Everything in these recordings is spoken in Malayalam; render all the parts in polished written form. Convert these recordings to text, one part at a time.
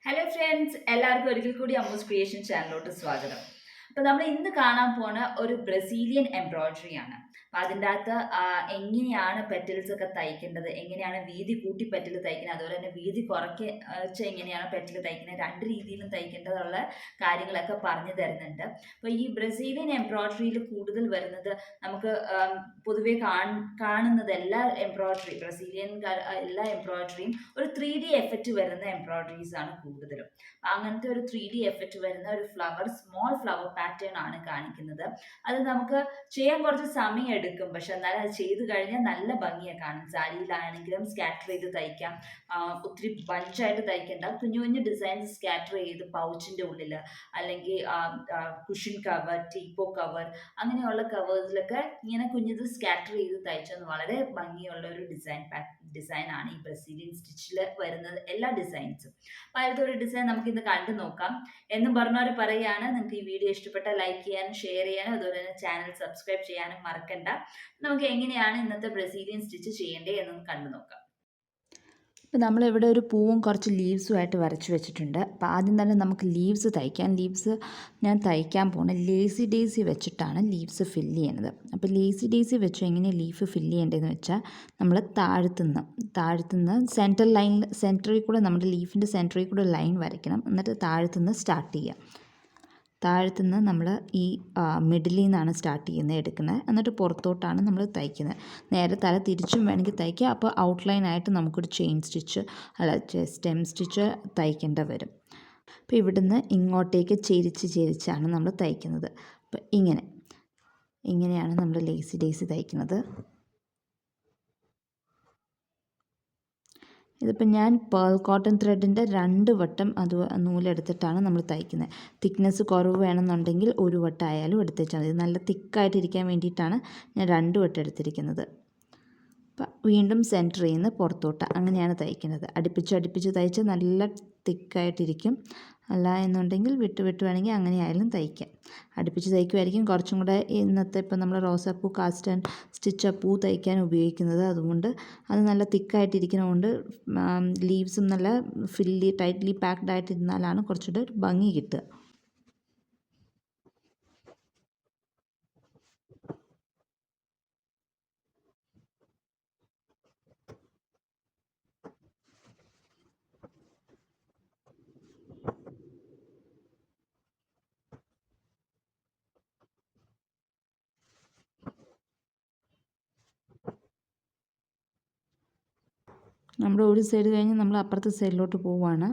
ഹലോ ഫ്രണ്ട്സ്, എല്ലാവർക്കും ഒരിക്കൽ കൂടി അമ്മൂസ് ക്രിയേഷൻ ചാനലിലോട്ട് സ്വാഗതം. അപ്പോൾ നമ്മൾ ഇന്ന് കാണാൻ പോണ ഒരു ബ്രസീലിയൻ എംബ്രോയിഡറി ആണ്. അപ്പം അതിൻ്റെ അകത്ത് എങ്ങനെയാണ് പെറ്റൽസ് ഒക്കെ തയ്ക്കേണ്ടത്, എങ്ങനെയാണ് വീതി കൂട്ടി പെറ്റൽ തയ്ക്കുന്നത്, അതുപോലെ തന്നെ വീതി കുറച്ച് എങ്ങനെയാണ് പെറ്റൽ തയ്ക്കുന്നത്, രണ്ട് രീതിയിലും തയ്ക്കേണ്ടതുള്ള കാര്യങ്ങളൊക്കെ പറഞ്ഞു തരുന്നുണ്ട്. അപ്പോൾ ഈ ബ്രസീലിയൻ എംബ്രോയിഡറിയിൽ കൂടുതൽ വരുന്നത് നമുക്ക് പൊതുവെ കാണുന്നത് എല്ലാ എംബ്രോയിഡറി എല്ലാ എംബ്രോയിഡറിയും ഒരു 3D എഫക്റ്റ് വരുന്ന എംബ്രോയിഡറീസ് ആണ് കൂടുതലും. അങ്ങനത്തെ ഒരു 3D എഫക്റ്റ് വരുന്ന ഒരു സ്മോൾ ഫ്ലവർ പാറ്റേൺ ആണ് കാണിക്കുന്നത്. അത് നമുക്ക് ചെയ്യാൻ കുറച്ച് സമയം എടുക്കും, പക്ഷെ എന്നാലും അത് ചെയ്ത് കഴിഞ്ഞാൽ നല്ല ഭംഗിയാണ് കാണാൻ. സാരിയിലാണെങ്കിലും സ്കാറ്റർ ചെയ്ത് തയ്ക്കാം, ഒത്തിരി ബഞ്ചായിട്ട് തയ്ക്കേണ്ട, കുഞ്ഞു കുഞ്ഞു ഡിസൈൻസ് സ്കാറ്റർ ചെയ്ത് പൗച്ചിൻ്റെ ഉള്ളിൽ അല്ലെങ്കിൽ കുഷൻ കവർ, ടീപ്പോ കവർ, അങ്ങനെയുള്ള കവേഴ്സിലൊക്കെ ഇങ്ങനെ കുഞ്ഞത് സ്കാറ്റർ ചെയ്ത് തയ്ച്ചത് വളരെ ഭംഗിയുള്ള ഒരു ഡിസൈനാണ് ഈ ബ്രസീലിയൻ സ്റ്റിച്ചിൽ വരുന്നത് എല്ലാ ഡിസൈൻസും. അപ്പോൾ അതിലത്തെ ഒരു ഡിസൈൻ നമുക്ക് ഇന്ന് കണ്ടു നോക്കാം. എന്നും പറഞ്ഞവർ പറയുകയാണ്, നിങ്ങൾക്ക് ഈ വീഡിയോ ഇഷ്ടപ്പെട്ടാൽ ലൈക്ക് ചെയ്യാനും ഷെയർ ചെയ്യാനും അതുപോലെ തന്നെ ചാനൽ സബ്സ്ക്രൈബ് ചെയ്യാനും മറക്കണ്ട. നമുക്ക് എങ്ങനെയാണ് ഇന്നത്തെ ബ്രസീലിയൻ സ്റ്റിച്ച് ചെയ്യേണ്ടത് എന്നൊന്ന് കണ്ടു നോക്കാം. ഇപ്പോൾ നമ്മളിവിടെ ഒരു പൂവും കുറച്ച് ലീവ്സുമായിട്ട് വരച്ച് വെച്ചിട്ടുണ്ട്. അപ്പോൾ ആദ്യം തന്നെ നമുക്ക് ലീവ്സ് തയ്ക്കാം. ഞാൻ തയ്ക്കാൻ പോകുന്നത് ലേസി ഡേസി വെച്ചിട്ടാണ് ലീവ്സ് ഫില്ല് ചെയ്യുന്നത്. അപ്പോൾ ലേസി ഡേസി വെച്ച് എങ്ങനെ ലീഫ് ഫില്ല് ചെയ്യേണ്ടതെന്ന് വെച്ചാൽ നമ്മൾ താഴത്തുനിന്ന് സെൻറ്ററിൽ കൂടെ നമ്മുടെ ലീഫിൻ്റെ സെൻറ്ററിൽ കൂടെ ലൈൻ വരയ്ക്കണം. എന്നിട്ട് താഴത്തുനിന്ന് സ്റ്റാർട്ട് ചെയ്യുക. താഴത്തുനിന്ന് നമ്മൾ ഈ മിഡിലിൽ നിന്നാണ് സ്റ്റാർട്ട് ചെയ്യുന്നത്, എടുക്കുന്നത്. എന്നിട്ട് പുറത്തോട്ടാണ് നമ്മൾ തയ്ക്കുന്നത്. നേരെ തല തിരിച്ചും വേണമെങ്കിൽ തയ്ക്കുക. അപ്പോൾ ഔട്ട്ലൈനായിട്ട് നമുക്കൊരു സ്റ്റെം സ്റ്റിച്ച് തയ്ക്കേണ്ട വരും. അപ്പോൾ ഇവിടുന്ന് ഇങ്ങോട്ടേക്ക് ചെരിച്ചാണ് നമ്മൾ തയ്ക്കുന്നത്. അപ്പോൾ ഇങ്ങനെയാണ് നമ്മൾ ലേസി ഡേസി തയ്ക്കുന്നത്. ഇതിപ്പോൾ ഞാൻ പേൾ കോട്ടൺ ത്രെഡിൻ്റെ 2 വട്ടം നൂലെടുത്തിട്ടാണ് നമ്മൾ തയ്ക്കുന്നത്. തിക്നെസ് കുറവ് വേണമെന്നുണ്ടെങ്കിൽ 1 വട്ടം ആയാലും എടുത്തേച്ചാൽ മതി. നല്ല തിക്കായിട്ടിരിക്കാൻ വേണ്ടിയിട്ടാണ് ഞാൻ 2 വട്ടം എടുത്തിരിക്കുന്നത്. അപ്പം വീണ്ടും സെൻറ്ററിൽ നിന്ന് പുറത്തോട്ട് അങ്ങനെയാണ് തയ്ക്കുന്നത്. അടുപ്പിച്ച് തയ്ച്ചാൽ നല്ല തിക്കായിട്ടിരിക്കും. അല്ല എന്നുണ്ടെങ്കിൽ വിട്ട് വേണമെങ്കിൽ അങ്ങനെ ആയാലും തയ്ക്കാം. അടുപ്പിച്ച് തയ്ക്കുമായിരിക്കും കുറച്ചും കൂടെ. ഇന്നത്തെ ഇപ്പോൾ നമ്മൾ റോസാപ്പൂ കാസ്റ്റ് ആൻഡ് സ്റ്റിച്ച് പൂ തയ്ക്കാൻ ഉപയോഗിക്കുന്നത്. അതുകൊണ്ട് അത് നല്ല തിക്കായിട്ടിരിക്കുന്നതുകൊണ്ട് ലീവ്സും നല്ല ടൈറ്റ്ലി പാക്ഡ് ആയിട്ടിരുന്നാലാണ് കുറച്ചുകൂടെ ഭംഗി കിട്ടുക. നമ്മൾ ഒരു സൈഡ് കഴിഞ്ഞ് നമ്മൾ അപ്പുറത്തെ സൈഡിലോട്ട് പോവുകയാണ്.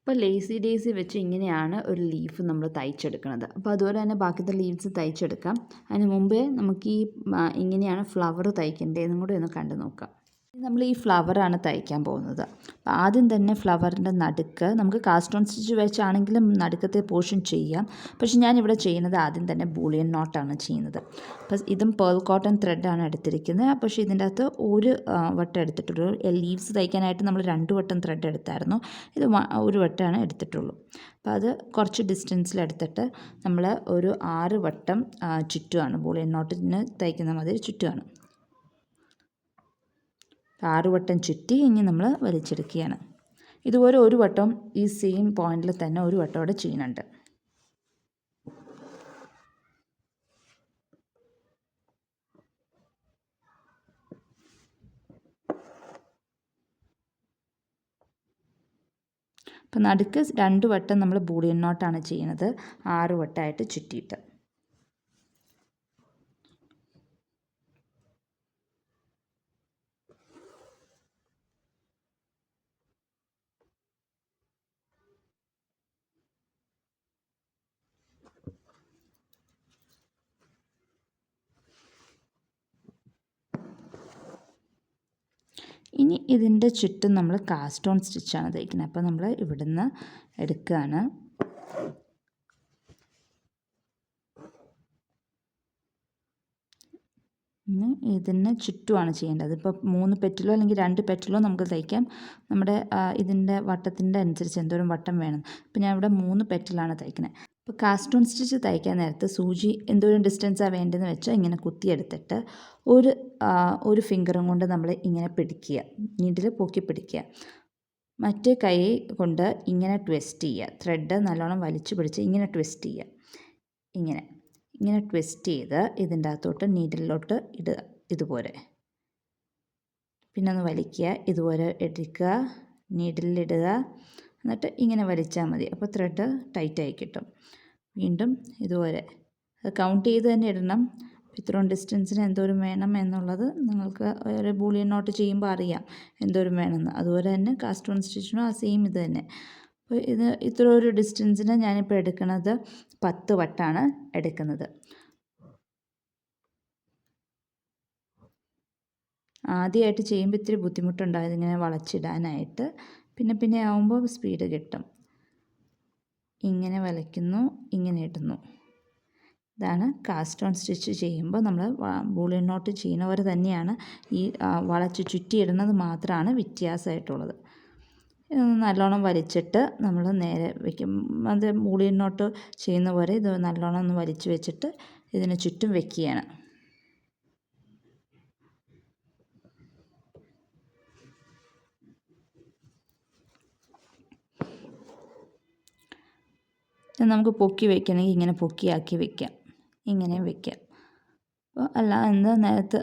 ഇപ്പോൾ ലേസി ഡേസി വെച്ച് ഇങ്ങനെയാണ് ഒരു ലീഫ് നമ്മൾ തയ്ച്ചെടുക്കുന്നത്. അപ്പോൾ അതുപോലെ തന്നെ ബാക്കിത്തെ ലീവ്സ് തയ്ച്ചെടുക്കാം. അതിന് മുമ്പേ നമുക്ക് ഇങ്ങനെയാണ് ഫ്ലവർ തയ്ക്കേണ്ടതെന്നും കൂടെ ഒന്ന് കണ്ടു നോക്കാം. നമ്മൾ ഈ ഫ്ലവറാണ് തയ്ക്കാൻ പോകുന്നത്. അപ്പോൾ ആദ്യം തന്നെ ഫ്ലവറിൻ്റെ നടുക്ക് നമുക്ക് കാസ്റ്റ് ഓൺ സ്റ്റിച്ച് വെച്ചാണെങ്കിലും നടുക്കത്തെ പോർഷൻ ചെയ്യാം. പക്ഷേ ഞാനിവിടെ ചെയ്യുന്നത് ആദ്യം തന്നെ ബൂളിയൻ നോട്ടാണ് ചെയ്യുന്നത്. അപ്പോൾ ഇതും പേൾ കോട്ടൺ ത്രെഡാണ് എടുത്തിരിക്കുന്നത്. പക്ഷേ ഇതിൻ്റെ അകത്ത് ഒരു വട്ടം എടുത്തിട്ടുള്ളൂ. ലീവ്സ് തയ്ക്കാനായിട്ട് നമ്മൾ 2 വട്ടം ത്രെഡ് എടുത്തായിരുന്നു. ഇത് 1 വട്ടമാണ് എടുത്തിട്ടുള്ളൂ. അപ്പോൾ അത് കുറച്ച് ഡിസ്റ്റൻസിലെടുത്തിട്ട് നമ്മൾ ഒരു 6 വട്ടം ചുറ്റുമാണ്. ബൂളിയൻ നോട്ടിന് തയ്ക്കുന്ന മാതിരി ചുറ്റുമാണ്. 6 വട്ടം ചുറ്റി ഇനി നമ്മൾ വലിച്ചെടുക്കുകയാണ്. ഇതുപോലെ 1 വട്ടം ഈ സെയിം പോയിന്റിൽ തന്നെ 1 വട്ടം അവിടെ ചെയ്യുന്നുണ്ട്. അപ്പം നടുക്ക് 2 വട്ടം നമ്മൾ ബൂളിയൻ നോട്ടാണ് ചെയ്യുന്നത്, 6 വട്ടമായിട്ട് ചുറ്റിയിട്ട്. ഇനി ഇതിൻ്റെ ചുറ്റും നമ്മൾ കാസ്റ്റ് ഓൺ സ്റ്റിച്ചാണ് തയ്ക്കുന്നത്. അപ്പോൾ നമ്മൾ ഇവിടുന്ന് എടുക്കുകയാണ്. ഇനി ഇതിന് ചുറ്റുമാണ് ചെയ്യേണ്ടത്. ഇപ്പോൾ 3 പെറ്റലോ അല്ലെങ്കിൽ 2 പെറ്റലോ നമുക്ക് തയ്ക്കാം. നമ്മുടെ ഇതിൻ്റെ വട്ടത്തിൻ്റെ അനുസരിച്ച് എന്തോരം വട്ടം വേണം. ഇപ്പോൾ ഞാൻ ഇവിടെ 3 പെറ്റലാണ് തയ്ക്കുന്നത്. ഇപ്പോൾ കാസ്റ്റ് ഓൺ സ്റ്റിച്ച് തയ്ക്കാൻ നേരത്ത് സൂചി എന്തോരം ഡിസ്റ്റൻസാണ് വേണ്ടതെന്ന് വെച്ചാൽ ഇങ്ങനെ കുത്തിയെടുത്തിട്ട് ഒരു ഫിംഗറും കൊണ്ട് നമ്മൾ ഇങ്ങനെ പിടിക്കുക, നീഡിൽ പൊക്കി പിടിക്കുക. മറ്റേ കൈ കൊണ്ട് ഇങ്ങനെ ട്വിസ്റ്റ് ചെയ്യുക, ത്രെഡ് നല്ലോണം വലിച്ചു പിടിച്ച് ഇങ്ങനെ ട്വിസ്റ്റ് ചെയ്യുക. ഇങ്ങനെ ട്വിസ്റ്റ് ചെയ്ത് ഇതിൻ്റെ അകത്തോട്ട് നീഡിലോട്ട് ഇടുക, ഇതുപോലെ. പിന്നെ ഒന്ന് വലിക്കുക, ഇതുപോലെ എടുക്കുക, നീഡിലിടുക, എന്നിട്ട് ഇങ്ങനെ വലിച്ചാൽ മതി. അപ്പോൾ ത്രെഡ് ടൈറ്റായി കിട്ടും. വീണ്ടും ഇതുപോലെ അത് കൗണ്ട് ചെയ്ത് തന്നെ ഇടണം. ഇത്രയും ഡിസ്റ്റൻസിന് എന്തോരം വേണം എന്നുള്ളത് നിങ്ങൾക്ക് ഒരു ബൂളിയൻ നോട്ട് ചെയ്യുമ്പോൾ അറിയാം എന്തോരം വേണമെന്ന്. അതുപോലെ തന്നെ കാസ്റ്റ് ഓൺ സ്റ്റിച്ചിനും ആ സെയിം ഇത് തന്നെ. അപ്പോൾ ഇത്ര ഒരു ഡിസ്റ്റൻസിന് ഞാനിപ്പോൾ എടുക്കുന്നത് 10 വട്ടാണ് എടുക്കുന്നത്. ആദ്യമായിട്ട് ചെയ്യുമ്പോൾ ഇത്തിരി ബുദ്ധിമുട്ടുണ്ടായത് ഇങ്ങനെ വളച്ചിടാനായിട്ട്. പിന്നെ ആവുമ്പോൾ സ്പീഡ് കിട്ടും. ഇങ്ങനെ വലിക്കുന്നു, ഇങ്ങനെ ഇടുന്നു. ഇതാണ് കാസ്റ്റ് ഓൺ സ്റ്റിച്ച് ചെയ്യുമ്പോൾ നമ്മൾ ബൂളിയൻ നോട്ട് ചെയ്യുന്ന പോലെ തന്നെയാണ്. ഈ വളച്ച് ചുറ്റിയിടുന്നത് മാത്രമാണ് വ്യത്യാസമായിട്ടുള്ളത്. നല്ലോണം വലിച്ചിട്ട് നമ്മൾ നേരെ വയ്ക്കും. അത് ബൂളിയൻ നോട്ട് ചെയ്യുന്ന പോലെ ഇത് നല്ലോണം ഒന്ന് വലിച്ച് വെച്ചിട്ട് ഇതിന് ചുറ്റും വെക്കുകയാണ്. നമുക്ക് പൊക്കി വയ്ക്കണമെങ്കിൽ ഇങ്ങനെ പൊക്കിയാക്കി വയ്ക്കാം, ഇങ്ങനെ വയ്ക്കാം. അപ്പോൾ അല്ല നേരത്തെ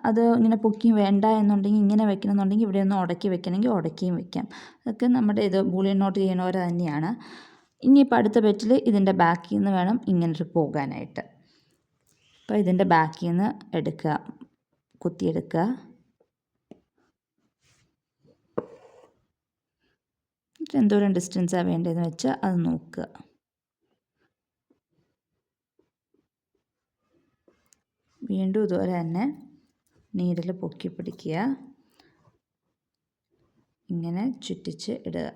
അത് ഇങ്ങനെ പൊക്കി വേണ്ട എന്നുണ്ടെങ്കിൽ ഇങ്ങനെ വെക്കണമെന്നുണ്ടെങ്കിൽ ഇവിടെ ഒന്ന് ഉടക്കി വെക്കണമെങ്കിൽ ഉടക്കിയും വെക്കാം. അതൊക്കെ നമ്മുടെ ഇത് ബൂളിയൻ നോട്ട് ചെയ്യണവരെ തന്നെയാണ്. ഇനിയിപ്പോൾ അടുത്ത പെറ്റിൽ ഇതിൻ്റെ ബാക്കിൽ നിന്ന് വേണം ഇങ്ങനൊരു പോകാനായിട്ട്. അപ്പോൾ ഇതിൻ്റെ ബാക്കിൽ നിന്ന് എടുക്കുക, കുത്തിയെടുക്കുക. എന്തോരം ഡിസ്റ്റൻസാണ് വേണ്ടതെന്ന് വെച്ചാൽ അത് നോക്കുക. വീണ്ടും ഇതുപോലെ തന്നെ നീഡിൽ പൊക്കി പിടിക്കുക, ഇങ്ങനെ ചുറ്റിച്ച് ഇടുക.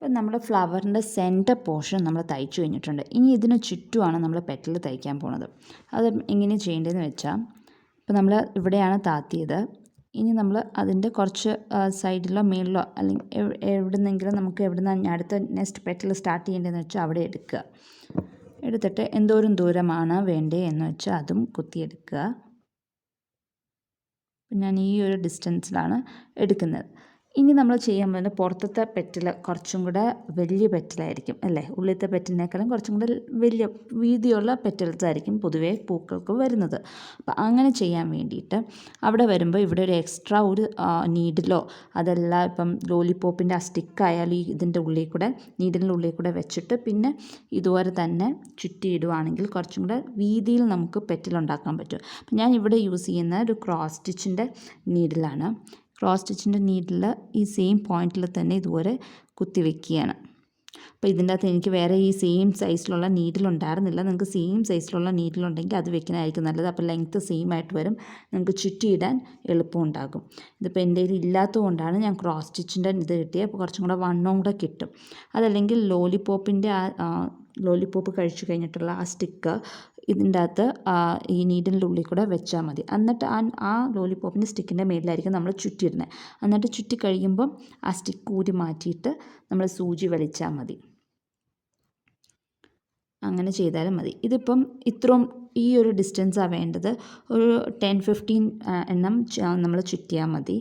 ഇപ്പം നമ്മുടെ ഫ്ലവറിൻ്റെ സെൻറ്റർ പോർഷൻ നമ്മൾ തയ്ച്ചു കഴിഞ്ഞിട്ടുണ്ട്. ഇനി ഇതിന് ചുറ്റുമാണ് നമ്മൾ പെറ്റൽ തയ്ക്കാൻ പോണത്. അത് എങ്ങനെ ചെയ്യേണ്ടതെന്ന് വെച്ചാൽ, ഇപ്പം നമ്മൾ ഇവിടെയാണ് താത്തിയത്. ഇനി നമ്മൾ അതിൻ്റെ കുറച്ച് സൈഡിലോ മേളിലോ അല്ലെങ്കിൽ എവിടുന്നെങ്കിലും നമുക്ക് എവിടുന്ന് അടുത്ത നെക്സ്റ്റ് പെറ്റൽ സ്റ്റാർട്ട് ചെയ്യേണ്ടതെന്ന് വെച്ചാൽ അവിടെ എടുക്കുക. എടുത്തിട്ട് എന്തോരം ദൂരമാണ് വേണ്ടത് എന്ന് വെച്ചാൽ അതും കുത്തിയെടുക്കുക. ഞാൻ ഈ ഒരു ഡിസ്റ്റൻസിലാണ് എടുക്കുന്നത്. ഇനി നമ്മൾ ചെയ്യാൻ പോകുന്നത് പുറത്തത്തെ പെറ്റൽ കുറച്ചും കൂടെ വലിയ പെറ്റലായിരിക്കും അല്ലേ. ഉള്ളിലത്തെ പെറ്റലിനേക്കാളും കുറച്ചും കൂടെ വലിയ വീതിയുള്ള പെറ്റൽസ് ആയിരിക്കും പൊതുവേ പൂക്കൾക്ക് വരുന്നത്. അപ്പോൾ അങ്ങനെ ചെയ്യാൻ വേണ്ടിയിട്ട് അവിടെ വരുമ്പോൾ ഇവിടെ ഒരു എക്സ്ട്രാ ഒരു നീഡിലോ അതല്ല ഇപ്പം ലോലിപോപ്പിൻ്റെ ആ സ്റ്റിക്കായാലും ഈ ഇതിൻ്റെ ഉള്ളിൽ കൂടെ നീഡിലിൻ്റെ ഉള്ളിൽ കൂടെ വെച്ചിട്ട് പിന്നെ ഇതുപോലെ തന്നെ ചുറ്റിയിടുവാണെങ്കിൽ കുറച്ചും കൂടെ വീതിയിൽ നമുക്ക് പെറ്റലുണ്ടാക്കാൻ പറ്റും. അപ്പം ഞാൻ ഇവിടെ യൂസ് ചെയ്യുന്ന ഒരു ക്രോസ് സ്റ്റിച്ചിൻ്റെ നീഡിലാണ്. ക്രോസ് സ്റ്റിച്ചിൻ്റെ നീഡിൽ ഈ സെയിം പോയിന്റിൽ തന്നെ ഇതുപോലെ കുത്തി വയ്ക്കുകയാണ്. അപ്പോൾ ഇതിൻ്റെ അകത്ത് എനിക്ക് വേറെ ഈ സെയിം സൈസിലുള്ള നീഡിലുണ്ടായിരുന്നില്ല. നിങ്ങൾക്ക് സെയിം സൈസിലുള്ള നീഡിലുണ്ടെങ്കിൽ അത് വെക്കുന്നതായിരിക്കും നല്ലത്. അപ്പോൾ ലെങ്ത്ത് സെയിം ആയിട്ട് വരും, നിങ്ങൾക്ക് ചുറ്റിയിടാൻ എളുപ്പമുണ്ടാകും. ഇതിപ്പോൾ എൻ്റെ കയ്യിൽ ഇല്ലാത്തതുകൊണ്ടാണ് ഞാൻ ക്രോസ് സ്റ്റിച്ചിൻ്റെ ഇത് കിട്ടിയത്. അപ്പോൾ കുറച്ചും കൂടെ വണ്ണവും കൂടെ കിട്ടും. അതല്ലെങ്കിൽ ലോലിപോപ്പിൻ്റെ ലോലിപോപ്പ് കഴിച്ചു കഴിഞ്ഞിട്ടുള്ള ആ സ്റ്റിക്ക് ഇതിൻ്റെ അകത്ത് ഈ നീഡിലിൻ്റെ ഉള്ളിൽ കൂടെ വെച്ചാൽ മതി. എന്നിട്ട് ആ ലോലിപോപ്പിൻ്റെ സ്റ്റിക്കിൻ്റെ മേലിലായിരിക്കും നമ്മൾ ചുറ്റിയിടുന്നത്. എന്നിട്ട് ചുറ്റി കഴിയുമ്പം ആ സ്റ്റിക്ക് ഊരി മാറ്റിയിട്ട് നമ്മൾ സൂചി വലിച്ചാൽ മതി. അങ്ങനെ ചെയ്താലും മതി. ഇതിപ്പം ഇത്രയും ഈ ഒരു ഡിസ്റ്റൻസാണ് വേണ്ടത്. ഒരു 10-15 എണ്ണം നമ്മൾ ചുറ്റിയാൽ മതി.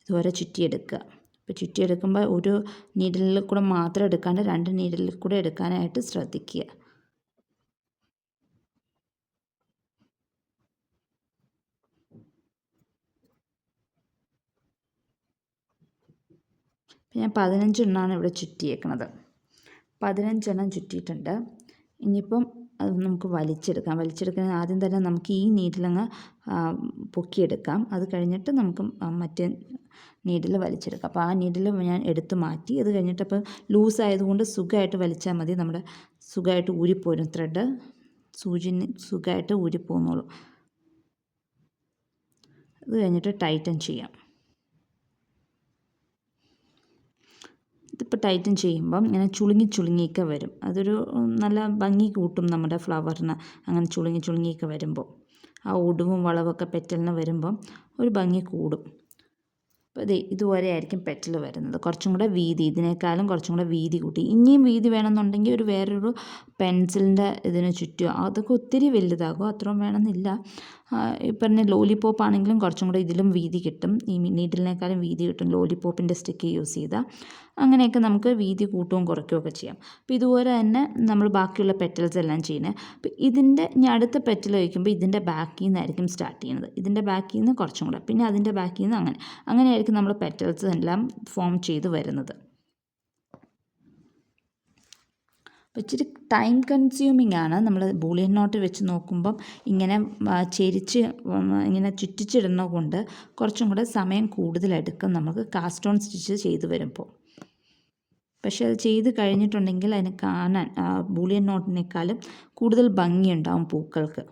ഇതുപോലെ ചുറ്റിയെടുക്കുക. അപ്പോൾ ചുറ്റിയെടുക്കുമ്പോൾ ഒരു നീഡിലിൽ കൂടെ മാത്രം എടുക്കാണ്ട് 2 നീഡിലിൽ കൂടെ എടുക്കാനായിട്ട് ശ്രദ്ധിക്കുക. ഞാൻ 15 എണ്ണമാണ് ഇവിടെ ചുറ്റിയേക്കുന്നത്. 15 എണ്ണം ചുറ്റിയിട്ടുണ്ട്. ഇനിയിപ്പം അത് നമുക്ക് വലിച്ചെടുക്കാൻ ആദ്യം തന്നെ നമുക്ക് ഈ നീഡിലങ്ങ് പൊക്കിയെടുക്കാം. അത് കഴിഞ്ഞിട്ട് നമുക്ക് മറ്റേ നീഡിൽ വലിച്ചെടുക്കാം. അപ്പോൾ ആ നീഡിൽ ഞാൻ എടുത്ത് മാറ്റി. അത് കഴിഞ്ഞിട്ട് അപ്പം ലൂസായതുകൊണ്ട് സുഖമായിട്ട് വലിച്ചാൽ മതി. നമ്മുടെ സുഖമായിട്ട് ഊരിപ്പോരും. ത്രെഡ് സൂചിന് സുഖമായിട്ട് ഊരിപ്പോകുന്നുള്ളൂ. അത് കഴിഞ്ഞിട്ട് ടൈറ്റൻ ചെയ്യാം. ഇതിപ്പോൾ ടൈറ്റൻ ചെയ്യുമ്പം ഇങ്ങനെ ചുളുങ്ങിയൊക്കെ വരും. അതൊരു നല്ല ഭംഗി കൂട്ടും നമ്മുടെ ഫ്ലവറിന്. അങ്ങനെ ചുളുങ്ങിയൊക്കെ വരുമ്പോൾ ആ ഒടിവും വളവൊക്കെ പെറ്റലിന് വരുമ്പം ഒരു ഭംഗി കൂടും. അപ്പോൾ ഇതുപോലെ ആയിരിക്കും പെറ്റൽ വരുന്നത്. കുറച്ചും കൂടെ വീതി, ഇതിനേക്കാളും കുറച്ചും കൂടെ വീതി കൂട്ടി. ഇനിയും വീതി വേണമെന്നുണ്ടെങ്കിൽ വേറൊരു പെൻസിലിൻ്റെ ഇതിന് ചുറ്റും അതൊക്കെ ഒത്തിരി വലുതാകും. അത്രയും വേണമെന്നില്ല. ഈ പറഞ്ഞ ലോലിപോപ്പ് ആണെങ്കിലും കുറച്ചും കൂടെ ഇതിലും വീതി കിട്ടും. ഈ നീഡിലിനേക്കാളും വീതി കിട്ടും ലോലിപോപ്പിൻ്റെ സ്റ്റിക്ക് യൂസ് ചെയ്താൽ. അങ്ങനെയൊക്കെ നമുക്ക് വീതി കൂട്ടുകയും കുറയ്ക്കുകയൊക്കെ ചെയ്യാം. അപ്പോൾ ഇതുപോലെ തന്നെ നമ്മൾ ബാക്കിയുള്ള പെറ്റൽസ് എല്ലാം ചെയ്യുന്നത്. അപ്പോൾ ഇനി അടുത്ത പെറ്റൽ വയ്ക്കുമ്പോൾ ഇതിൻ്റെ ബാക്കിൽ നിന്നായിരിക്കും സ്റ്റാർട്ട് ചെയ്യുന്നത്. ഇതിൻ്റെ ബാക്കിൽ നിന്ന് കുറച്ചും കൂടെ, പിന്നെ അതിൻ്റെ ബാക്കിൽ നിന്ന് അങ്ങനെയായിരിക്കും നമ്മൾ പെറ്റൽസ് എല്ലാം ഫോം ചെയ്ത് വരുന്നത്. അപ്പോൾ ഇച്ചിരി ടൈം കൺസ്യൂമിംഗ് ആണ്. നമ്മൾ ബൂളിയൻ നോട്ട് വെച്ച് നോക്കുമ്പം ഇങ്ങനെ ചെരിച്ച് ഇങ്ങനെ ചുറ്റിച്ചിടുന്നത് കൊണ്ട് കുറച്ചും കൂടെ സമയം കൂടുതലെടുക്കും നമുക്ക് കാസ്റ്റ് ഓൺ സ്റ്റിച്ച് ചെയ്ത് വരുമ്പോൾ. പക്ഷെ അത് ചെയ്ത് കഴിഞ്ഞിട്ടുണ്ടെങ്കിൽ അതിന് കാണാൻ ബൂളിയൻ നോട്ടിനേക്കാളും കൂടുതൽ ഭംഗിയുണ്ടാവും പൂക്കൾക്ക്.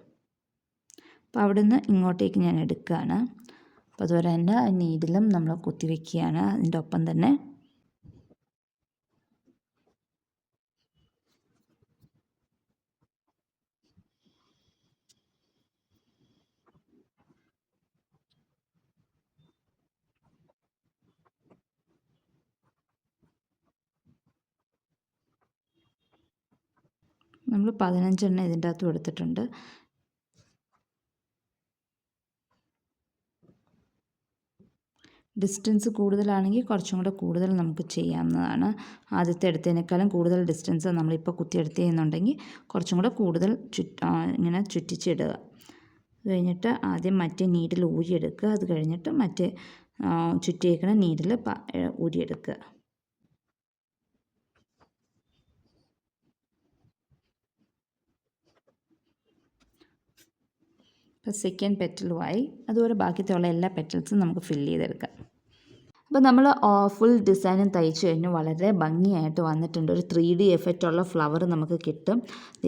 അപ്പോൾ അവിടെ നിന്ന് ഇങ്ങോട്ടേക്ക് ഞാൻ എടുക്കുകയാണ്. അപ്പോൾ അതുപോലെ തന്നെ നീഡിലും നമ്മൾ കുത്തിവെക്കുകയാണ് അതിൻ്റെ ഒപ്പം തന്നെ. നമ്മൾ 15 എണ്ണം ഇതിൻ്റെ അകത്തും എടുത്തിട്ടുണ്ട്. ഡിസ്റ്റൻസ് കൂടുതലാണെങ്കിൽ കുറച്ചും കൂടെ കൂടുതൽ നമുക്ക് ചെയ്യാവുന്നതാണ്. ആദ്യത്തെ എടുത്തതിനേക്കാളും കൂടുതൽ ഡിസ്റ്റൻസ് നമ്മളിപ്പോൾ കുത്തിയെടുത്ത് ചെയ്യുന്നുണ്ടെങ്കിൽ കുറച്ചും കൂടെ കൂടുതൽ ഇങ്ങനെ ചുറ്റിച്ചിടുക. അത് കഴിഞ്ഞിട്ട് ആദ്യം മറ്റേ നീഡിൽ ഊരിയെടുക്കുക. അത് കഴിഞ്ഞിട്ട് മറ്റേ ചുറ്റിയേക്കുന്ന നീഡിൽ ഊരിയെടുക്കുക. ഇപ്പോൾ സെക്കൻഡ് പെറ്റലുമായി. അതുപോലെ ബാക്കിയുള്ള എല്ലാ പെറ്റൽസും നമുക്ക് ഫില്ല് ചെയ്തെടുക്കാം. അപ്പോൾ നമ്മൾ ഫുൾ ഡിസൈനും തയ്ച്ച് കഴിഞ്ഞ് വളരെ ഭംഗിയായിട്ട് വന്നിട്ടുണ്ട്. ഒരു 3D എഫക്റ്റ് ഉള്ള ഫ്ലവർ നമുക്ക് കിട്ടും.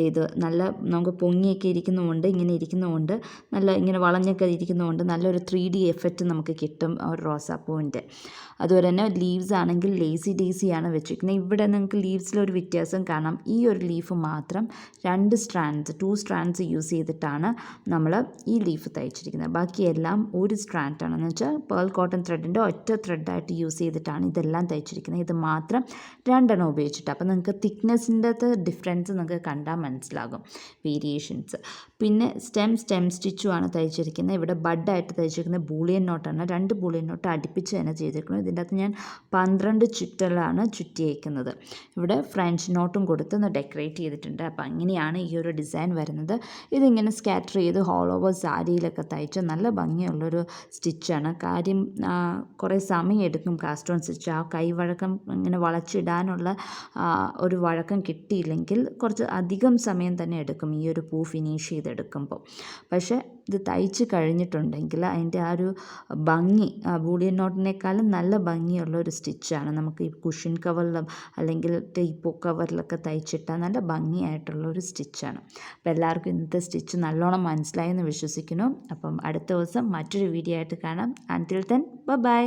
ഇത് നല്ല നമുക്ക് പൊങ്ങിയൊക്കെ ഇരിക്കുന്നതുകൊണ്ട്, ഇങ്ങനെ ഇരിക്കുന്നതുകൊണ്ട്, നല്ല ഇങ്ങനെ വളഞ്ഞൊക്കെ ഇരിക്കുന്നതുകൊണ്ട് നല്ലൊരു 3D എഫക്റ്റ് നമുക്ക് കിട്ടും ഒരു റോസാപ്പൂവിൻ്റെ. അതുപോലെ തന്നെ ലീവ്സ് ആണെങ്കിൽ ലേസി ഡേസി ആണ് വെച്ചിരിക്കുന്നത്. ഇവിടെ നിങ്ങൾക്ക് ലീവ്സിലൊരു വ്യത്യാസം കാണാം. ഈ ഒരു ലീഫ് മാത്രം 2 സ്ട്രാൻഡ്സ് യൂസ് ചെയ്തിട്ടാണ് നമ്മൾ ഈ ലീഫ് തയ്ച്ചിരിക്കുന്നത്. ബാക്കിയെല്ലാം ഒരു സ്ട്രാൻഡാണ്. എന്ന് വെച്ചാൽ പേൾ കോട്ടൺ ത്രെഡിൻ്റെ ഒറ്റ ത്രെഡായിട്ട് യൂസ് ചെയ്തിട്ടാണ് ഇതെല്ലാം തയ്ച്ചിരിക്കുന്നത്. ഇത് മാത്രം 2 എണ്ണം ഉപയോഗിച്ചിട്ട്. അപ്പോൾ നിങ്ങൾക്ക് തിക്നെസ്സിൻ്റെ ഡിഫറൻസ് നിങ്ങൾക്ക് കണ്ടാൽ മനസ്സിലാകും, വേരിയേഷൻസ്. പിന്നെ സ്റ്റെം സ്റ്റിച്ചുമാണ് തയ്ച്ചിരിക്കുന്നത്. ഇവിടെ ബഡായിട്ട് തയ്ച്ചിരിക്കുന്നത് ബൂളിയൻ നോട്ടാണ്. 2 ബൂളിയൻ നോട്ട് അടുപ്പിച്ച് തന്നെ ചെയ്തിരിക്കുന്നത്. ഇതിൻ്റെ അകത്ത് ഞാൻ 12 ചുറ്റലാണ് ചുറ്റിയേക്കുന്നത്. ഇവിടെ ഫ്രഞ്ച് നോട്ടും കൊടുത്ത് ഒന്ന് ഡെക്കറേറ്റ് ചെയ്തിട്ടുണ്ട്. അപ്പോൾ അങ്ങനെയാണ് ഈ ഒരു ഡിസൈൻ വരുന്നത്. ഇതിങ്ങനെ സ്കാറ്റർ ചെയ്ത് ഓൾ ഓവർ സാരിയിലൊക്കെ തയ്ച്ച് നല്ല ഭംഗിയുള്ളൊരു സ്റ്റിച്ചാണ്. കാര്യം കുറേ സമയം എടുക്കും കാസ്റ്റ് ഓൺ സ്റ്റിച്ച്. ആ കൈവഴക്കം ഇങ്ങനെ വളച്ചിടാനുള്ള ഒരു വഴക്കം കിട്ടിയില്ലെങ്കിൽ കുറച്ച് അധികം സമയം തന്നെ എടുക്കും ഈ ഒരു പൂ ഫിനിഷ് ചെയ്തെടുക്കുമ്പോൾ. പക്ഷേ ഇത് തയ്ച്ച് കഴിഞ്ഞിട്ടുണ്ടെങ്കിൽ അതിൻ്റെ ആ ഒരു ഭംഗി ബൂളിയൻ നോട്ടിനേക്കാളും നല്ല ഭംഗിയുള്ള ഒരു സ്റ്റിച്ചാണ്. നമുക്ക് ഈ കുഷൻ കവറിലും അല്ലെങ്കിൽ ടേപ്പോ കവറിലൊക്കെ തയ്ച്ചിട്ടാൽ നല്ല ഭംഗിയായിട്ടുള്ള ഒരു സ്റ്റിച്ചാണ്. അപ്പോൾ എല്ലാവർക്കും ഇന്നത്തെ സ്റ്റിച്ച് നല്ലോണം മനസ്സിലായെന്ന് വിശ്വസിക്കുന്നു. അപ്പം അടുത്ത ദിവസം മറ്റൊരു വീഡിയോ ആയിട്ട് കാണാം. അൻറ്റിൽ ദെൻ ബൈ.